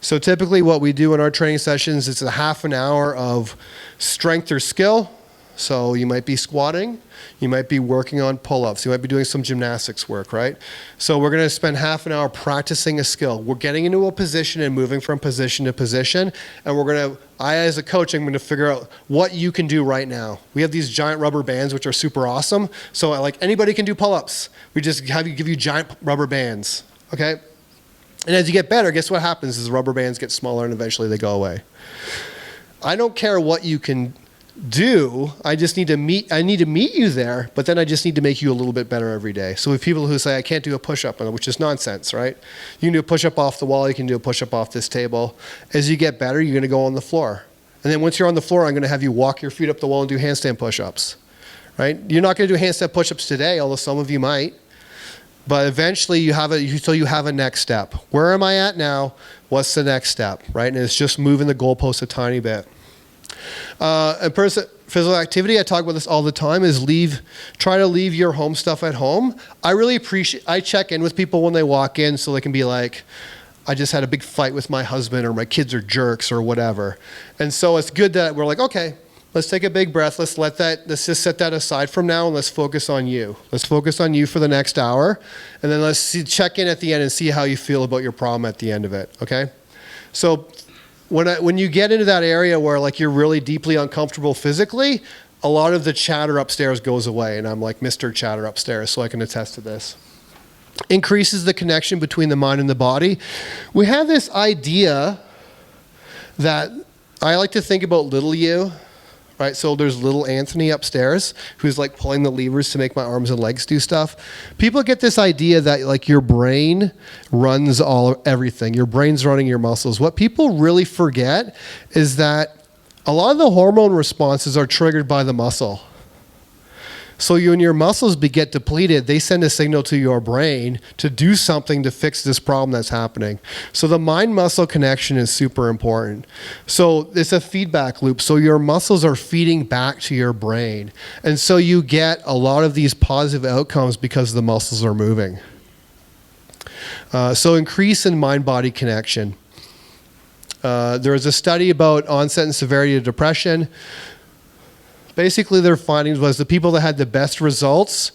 Speaker 2: So typically what we do in our training sessions is a half an hour of strength or skill. So you might be squatting, you might be working on pull-ups, you might be doing some gymnastics work, right? So we're going to spend half an hour practicing a skill. We're getting into a position and moving from position to position, and I as a coach, I'm going to figure out what you can do right now. We have these giant rubber bands, which are super awesome. So like anybody can do pull-ups. We just give you giant rubber bands, okay? And as you get better, guess what happens is the rubber bands get smaller and eventually they go away. I don't care what you can do. I need to meet you there, but then I just need to make you a little bit better every day. So we have people who say, I can't do a push-up, which is nonsense, right? You can do a push-up off the wall, you can do a push-up off this table. As you get better, you're going to go on the floor. And then once you're on the floor, I'm going to have you walk your feet up the wall and do handstand push-ups, right? You're not going to do handstand push-ups today, although some of you might. But eventually you have a next step. Where am I at now? What's the next step, right? And it's just moving the goalpost a tiny bit. Physical activity, I talk about this all the time, is try to leave your home stuff at home. I check in with people when they walk in so they can be like, I just had a big fight with my husband, or my kids are jerks, or whatever. And so it's good that we're like, okay, let's take a big breath. Let's just set that aside from now, and let's focus on you. Let's focus on you for the next hour. And then check in at the end and see how you feel about your problem at the end of it, okay? So when you get into that area where like you're really deeply uncomfortable physically, a lot of the chatter upstairs goes away. And I'm like Mr. Chatter upstairs, so I can attest to this. Increases the connection between the mind and the body. We have this idea that I like to think about little you, right? So there's little Anthony upstairs who's like pulling the levers to make my arms and legs do stuff. People get this idea that like your brain runs everything. Your brain's running your muscles. What people really forget is that a lot of the hormone responses are triggered by the muscle. So when your muscles get depleted, they send a signal to your brain to do something to fix this problem that's happening. So the mind-muscle connection is super important. So it's a feedback loop. So your muscles are feeding back to your brain. And so you get a lot of these positive outcomes because the muscles are moving. So increase in mind-body connection. There was a study about onset and severity of depression. Basically, their findings was the people that had the best results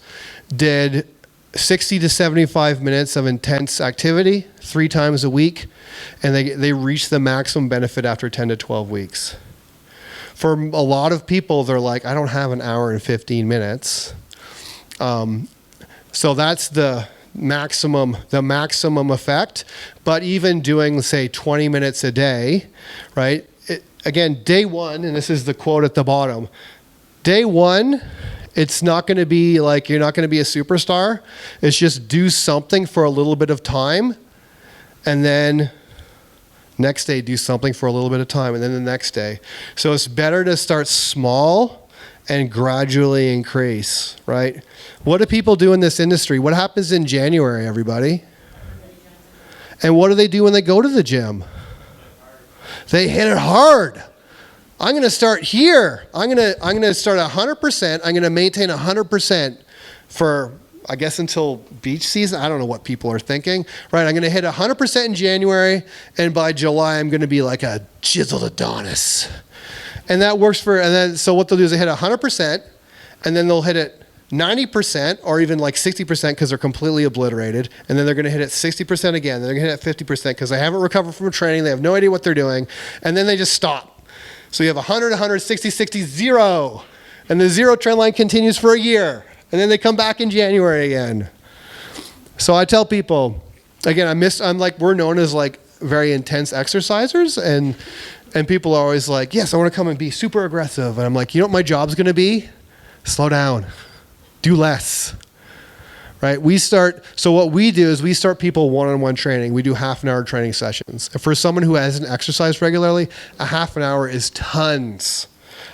Speaker 2: did 60 to 75 minutes of intense activity 3 times a week, and they reached the maximum benefit after 10 to 12 weeks. For a lot of people, they're like, I don't have an hour and 15 minutes. So that's the maximum effect. But even doing, say, 20 minutes a day, right? Again, day one, and this is the quote at the bottom, day one, it's not going to be like, you're not going to be a superstar. It's just do something for a little bit of time, and then next day do something for a little bit of time, and then the next day. So it's better to start small and gradually increase, right? What do people do in this industry? What happens in January, everybody? And what do they do when they go to the gym? They hit it hard. I'm going to start here. I'm going to start 100%. I'm going to maintain 100% for, I guess, until beach season. I don't know what people are thinking. Right, I'm going to hit 100% in January, and by July, I'm going to be like a chiseled Adonis. And that works so what they'll do is they hit 100%, and then they'll hit it 90% or even like 60% because they're completely obliterated. And then they're going to hit it 60% again. Then they're going to hit it 50% because they haven't recovered from training. They have no idea what they're doing. And then they just stop. So you have 100, 160, 60, 0. And the 0 trend line continues for a year. And then they come back in January again. So I tell people, again, I'm like, we're known as like very intense exercisers. And people are always like, yes, I want to come and be super aggressive. And I'm like, you know what my job's going to be? Slow down. Do less. Right? So what we do is we start people one-on-one training. We do half-an-hour training sessions. And for someone who hasn't exercised regularly, a half an hour is tons.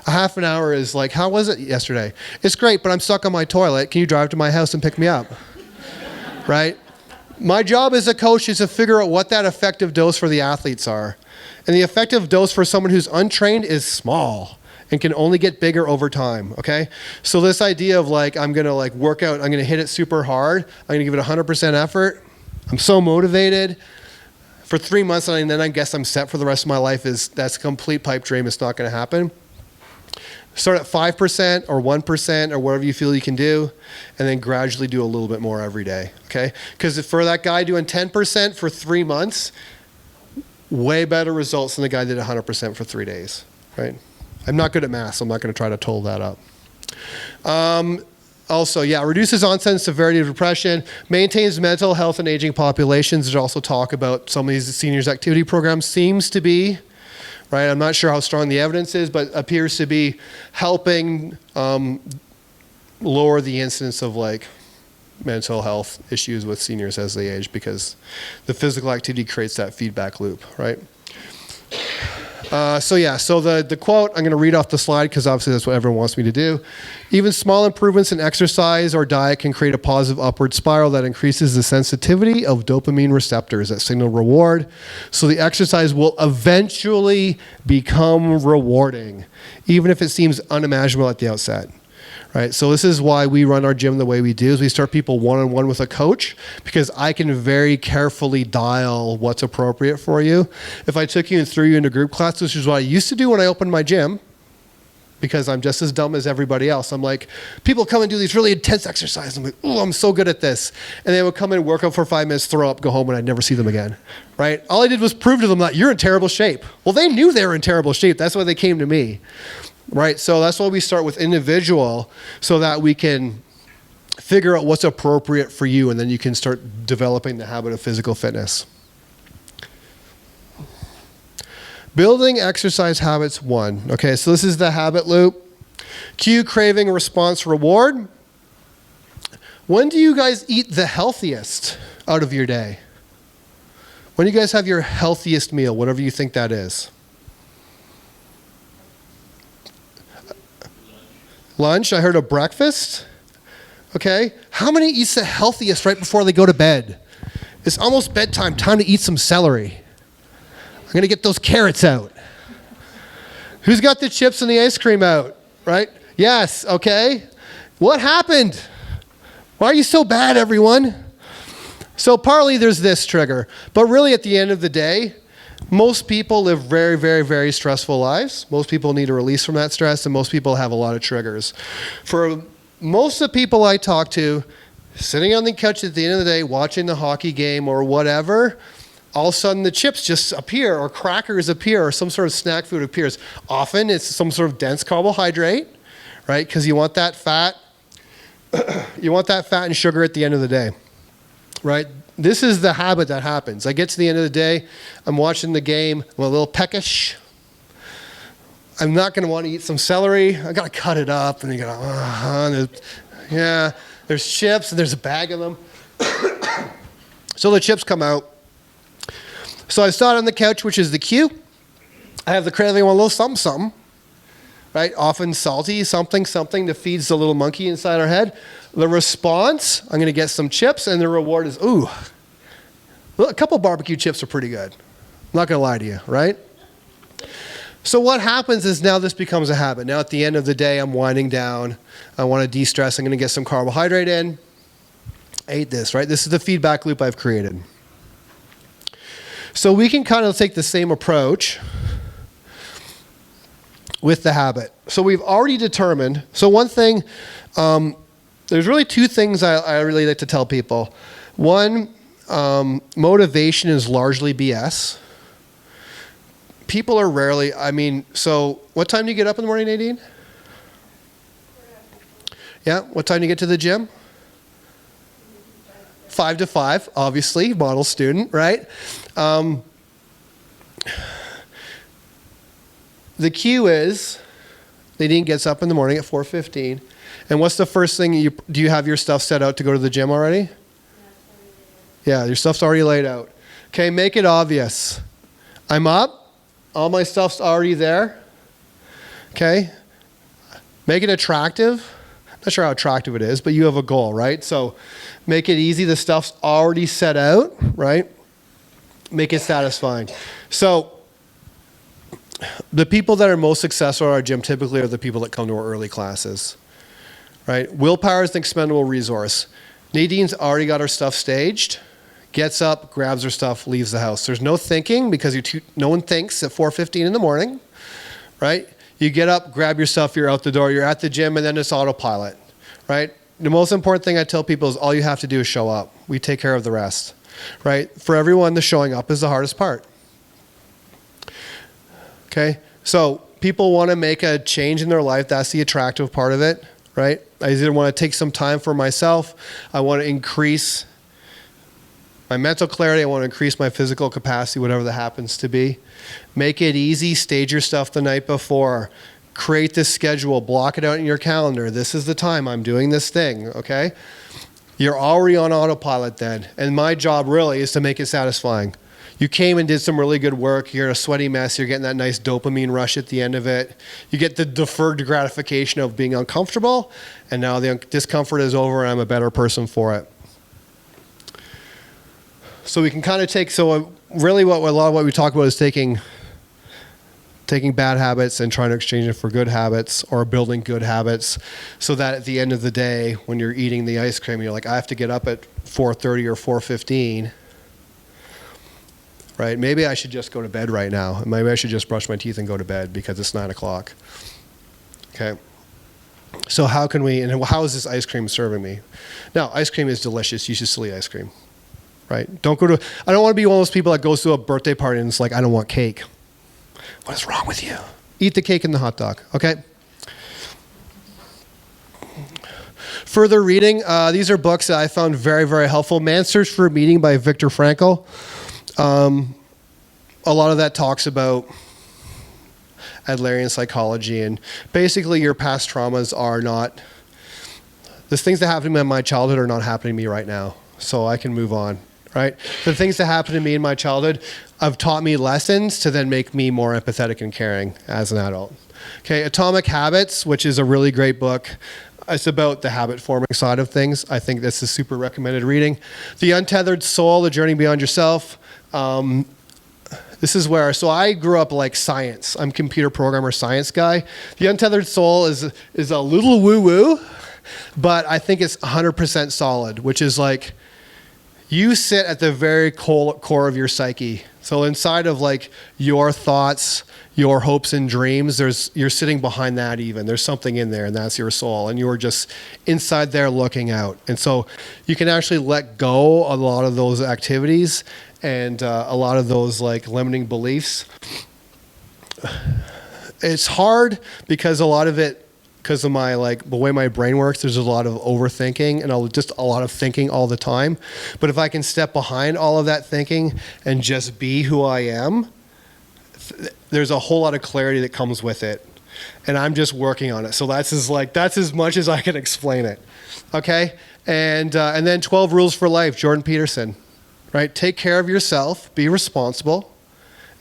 Speaker 2: A half an hour is like, how was it yesterday? It's great, but I'm stuck on my toilet. Can you drive to my house and pick me up? Right? My job as a coach is to figure out what that effective dose for the athletes are. And the effective dose for someone who's untrained is small and can only get bigger over time, okay? So this idea of like, I'm gonna like work out, I'm gonna hit it super hard, I'm gonna give it 100% effort, I'm so motivated, for 3 months and then I guess I'm set for the rest of my life, that's a complete pipe dream, it's not gonna happen. Start at 5% or 1% or whatever you feel you can do, and then gradually do a little bit more every day, okay? Because for that guy doing 10% for 3 months, way better results than the guy that did 100% for 3 days, right? I'm not good at math, so I'm not going to try to total that up. Also, reduces onset and severity of depression, maintains mental health in aging populations. There's also talk about some of these seniors activity programs seems to be, right? I'm not sure how strong the evidence is, but appears to be helping lower the incidence of like mental health issues with seniors as they age because the physical activity creates that feedback loop, right? So the quote, I'm going to read off the slide because obviously that's what everyone wants me to do. Even small improvements in exercise or diet can create a positive upward spiral that increases the sensitivity of dopamine receptors that signal reward. So the exercise will eventually become rewarding, even if it seems unimaginable at the outset. Right? So this is why we run our gym the way we do, is we start people one-on-one with a coach, because I can very carefully dial what's appropriate for you. If I took you and threw you into group class, which is what I used to do when I opened my gym, because I'm just as dumb as everybody else. I'm like, people come and do these really intense exercises. I'm like, oh, I'm so good at this. And they would come in, work out for 5 minutes, throw up, go home, and I'd never see them again. Right? All I did was prove to them that you're in terrible shape. Well, they knew they were in terrible shape. That's why they came to me. Right? So that's why we start with individual, so that we can figure out what's appropriate for you, and then you can start developing the habit of physical fitness. Building exercise habits 1. Okay, so this is the habit loop. Cue, craving, response, reward. When do you guys eat the healthiest out of your day? When do you guys have your healthiest meal, whatever you think that is? Lunch, I heard of breakfast. Okay, how many eats the healthiest right before they go to bed? It's almost bedtime, time to eat some celery. I'm gonna get those carrots out. Who's got the chips and the ice cream out, right? Yes, okay. What happened? Why are you so bad, everyone? So partly there's this trigger, but really at the end of the day, most people live very, very, very stressful lives. Most people need a release from that stress, and most people have a lot of triggers. For most of the people I talk to, sitting on the couch at the end of the day, watching the hockey game or whatever, all of a sudden the chips just appear, or crackers appear, or some sort of snack food appears. Often it's some sort of dense carbohydrate, right? Because you want that fat. You want that fat and sugar at the end of the day, right? This is the habit that happens. I get to the end of the day, I'm watching the game, I'm a little peckish. I'm not going to want to eat some celery. I got to cut it up, and you go, there's chips, and there's a bag of them. So the chips come out. So I start on the couch, which is the cue. I have the craving on a little something, right? Often salty, something that feeds the little monkey inside our head. The response, I'm going to get some chips, and the reward is, ooh, a couple barbecue chips are pretty good. I'm not going to lie to you, right? So what happens is now this becomes a habit. Now at the end of the day, I'm winding down. I want to de-stress. I'm going to get some carbohydrate in. I ate this, right? This is the feedback loop I've created. So we can kind of take the same approach with the habit. So we've already determined. So one thing, there's really 2 things I really like to tell people. One, motivation is largely BS. People are rarely, so what time do you get up in the morning, Nadine? Yeah, what time do you get to the gym? 5 to 5, obviously, model student, right? The cue is, Nadine gets up in the morning at 4:15, and what's the first thing, do you have your stuff set out to go to the gym already? Yeah, your stuff's already laid out. Okay, make it obvious. I'm up, all my stuff's already there. Okay, make it attractive. Not sure how attractive it is, but you have a goal, right? So make it easy. The stuff's already set out, right? Make it satisfying. So the people that are most successful at our gym typically are the people that come to our early classes, right? Willpower is an expendable resource. Nadine's already got her stuff staged, gets up, grabs her stuff, leaves the house. There's no thinking, because no one thinks at 4:15 in the morning, right? You get up, grab your stuff, you're out the door, you're at the gym, and then it's autopilot, right? The most important thing I tell people is all you have to do is show up. We take care of the rest, right? For everyone, the showing up is the hardest part. Okay? So people want to make a change in their life. That's the attractive part of it, right? I either want to take some time for myself. I want to increase my mental clarity. I want to increase my physical capacity, whatever that happens to be. Make it easy. Stage your stuff the night before. Create this schedule. Block it out in your calendar. This is the time I'm doing this thing, okay? You're already on autopilot then. And my job really is to make it satisfying. You came and did some really good work. You're in a sweaty mess. You're getting that nice dopamine rush at the end of it. You get the deferred gratification of being uncomfortable, and now the discomfort is over, and I'm a better person for it. So we can kind of take, really a lot of what we talk about is taking bad habits and trying to exchange it for good habits, or building good habits, so that at the end of the day, when you're eating the ice cream, you're like, I have to get up at 4:30 or 4:15. Right? Maybe I should just go to bed right now. Maybe I should just brush my teeth and go to bed because it's 9 o'clock. Okay. So how is this ice cream serving me? Now, ice cream is delicious. You should still eat ice cream. Right? I don't want to be one of those people that goes to a birthday party and it's like, I don't want cake. What is wrong with you? Eat the cake and the hot dog. Okay? Further reading, these are books that I found very, very helpful. Man's Search for Meaning by Viktor Frankl. A lot of that talks about Adlerian psychology, and basically your past traumas are not, the things that happened to me in my childhood are not happening to me right now, so I can move on, right? The things that happened to me in my childhood have taught me lessons to then make me more empathetic and caring as an adult. Okay, Atomic Habits, which is a really great book. It's about the habit forming side of things. I think this is super recommended reading. The Untethered Soul, The Journey Beyond Yourself. This is where, so I grew up like science. I'm a computer programmer, science guy. The Untethered Soul is a little woo-woo, but I think it's 100% solid, which is like, you sit at the very core of your psyche. So inside of like your thoughts, your hopes and dreams, you're sitting behind that even. There's something in there, and that's your soul. And you're just inside there looking out. And so you can actually let go a lot of those activities and a lot of those like limiting beliefs. It's hard because a lot of it, because of my the way my brain works, there's a lot of overthinking and just a lot of thinking all the time. But if I can step behind all of that thinking and just be who I am, there's a whole lot of clarity that comes with it, and I'm just working on it. So that's as much as I can explain it. Okay, and then 12 Rules for Life, Jordan Peterson. Right, take care of yourself, be responsible,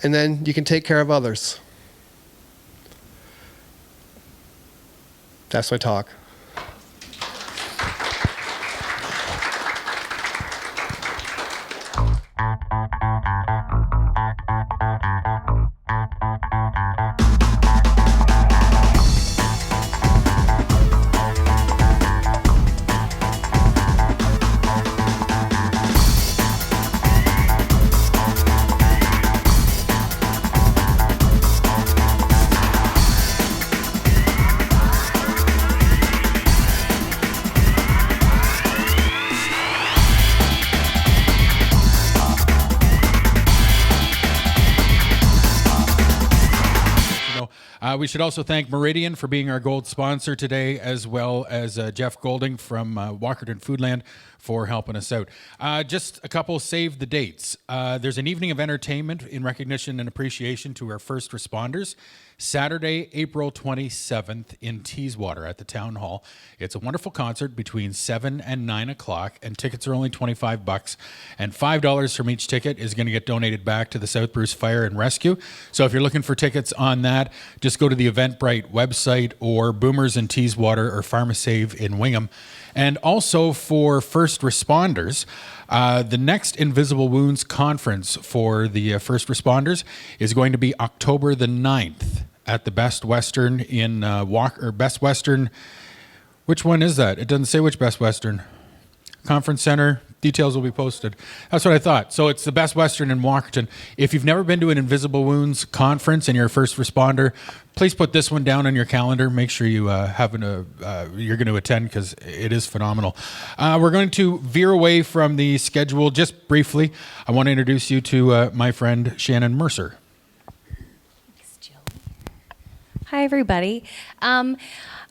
Speaker 2: and then you can take care of others. That's my talk.
Speaker 1: We should also thank Meridian for being our gold sponsor today, as well as Jeff Golding from Walkerton Foodland for helping us out. Just a couple save the dates. There's an evening of entertainment in recognition and appreciation to our first responders. Saturday, April 27th in Teeswater at the Town Hall. It's a wonderful concert between 7 and 9 o'clock, and tickets are only $25, and $5 from each ticket is going to get donated back to the South Bruce Fire and Rescue. So if you're looking for tickets on that, just go to the Eventbrite website or Boomers in Teeswater or Pharmasave in Wingham. And also for first responders, the next Invisible Wounds conference for the first responders is going to be October the 9th at the Best Western in Best Western. Which one is that? It doesn't say which Best Western. Conference Center. Details will be posted. That's what I thought. So it's the Best Western in Walkerton. If you've never been to an Invisible Wounds conference and you're a first responder, please put this one down on your calendar. Make sure you you're going to attend because it is phenomenal. We're going to veer away from the schedule just briefly. I want to introduce you to my friend Shannon Mercer.
Speaker 5: Hi, everybody.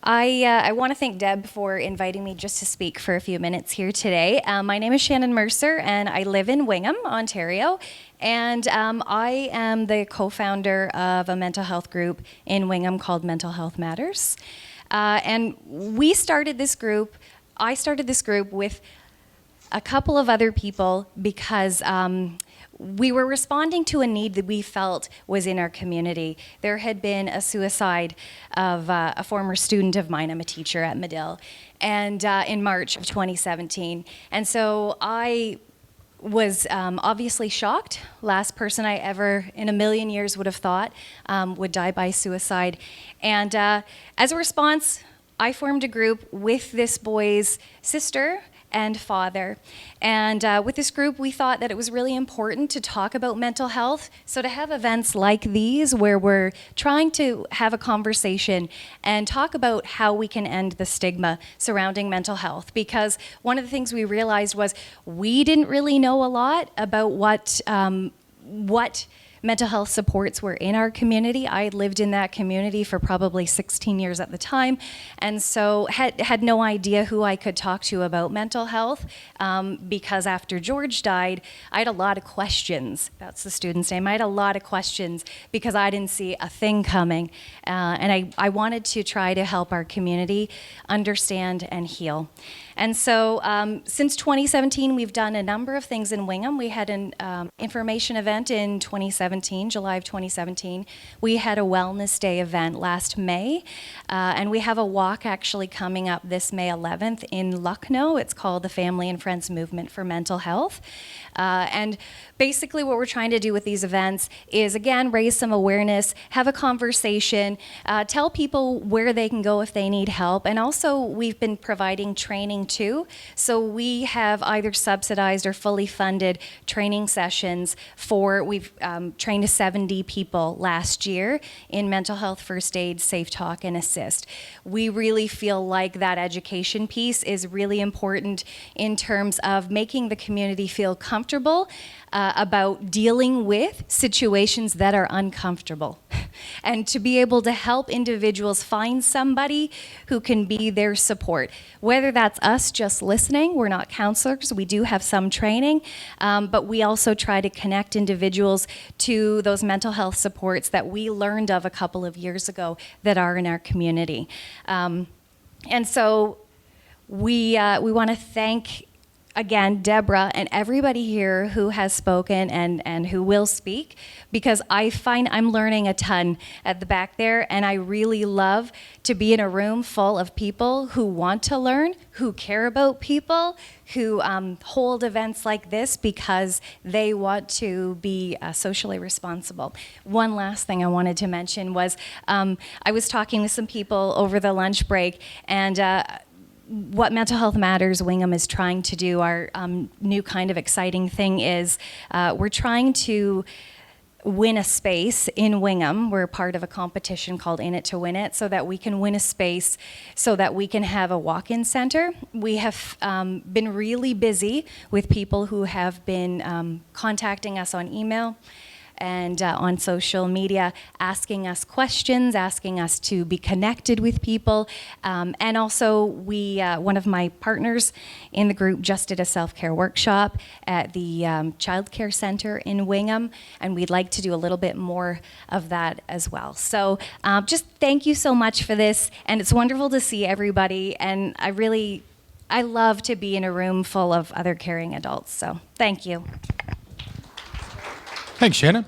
Speaker 5: I want to thank Deb for inviting me just to speak for a few minutes here today. My name is Shannon Mercer, and I live in Wingham, Ontario. And I am the co-founder of a mental health group in Wingham called Mental Health Matters. And I started this group with a couple of other people because we were responding to a need that we felt was in our community. There had been a suicide of a former student of mine. I'm a teacher at Medill, and in March of 2017. And so I was obviously shocked. Last person I ever in a million years would have thought would die by suicide. And as a response, I formed a group with this boy's sister and father. And with this group, we thought that it was really important to talk about mental health. So to have events like these where we're trying to have a conversation and talk about how we can end the stigma surrounding mental health. Because one of the things we realized was we didn't really know a lot about what mental health supports were in our community. I had lived in that community for probably 16 years at the time, and so had no idea who I could talk to about mental health, because after George died, I had a lot of questions. That's the student's name. I had a lot of questions because I didn't see a thing coming, and I wanted to try to help our community understand and heal. And so since 2017, we've done a number of things in Wingham. We had an information event in 2017, July of 2017. We had a Wellness Day event last May, and we have a walk actually coming up this May 11th in Lucknow. It's called the Family and Friends Movement for Mental Health. And basically what we're trying to do with these events is, again, raise some awareness, have a conversation, tell people where they can go if they need help. And also we've been providing training too. So we have either subsidized or fully funded training sessions we've trained 70 people last year in mental health, first aid, safe talk, and assist. We really feel like that education piece is really important in terms of making the community feel comfortable about dealing with situations that are uncomfortable, and to be able to help individuals find somebody who can be their support. Whether that's us just listening, we're not counselors, we do have some training, but we also try to connect individuals to those mental health supports that we learned of a couple of years ago that are in our community. And so we want to thank, again, Deborah and everybody here who has spoken and who will speak, because I find I'm learning a ton at the back there, and I really love to be in a room full of people who want to learn, who care about people, who hold events like this because they want to be socially responsible. One last thing I wanted to mention was I was talking with some people over the lunch break, and what Mental Health Matters Wingham is trying to do, our new kind of exciting thing is we're trying to win a space in Wingham. We're part of a competition called In It to Win It, so that we can win a space so that we can have a walk-in center. We have been really busy with people who have been contacting us on email and on social media, asking us questions, asking us to be connected with people. And also, one of my partners in the group just did a self-care workshop at the Child Care Center in Wingham, and we'd like to do a little bit more of that as well. So just thank you so much for this, and it's wonderful to see everybody, and I love to be in a room full of other caring adults, so thank you.
Speaker 1: Thanks, Shannon.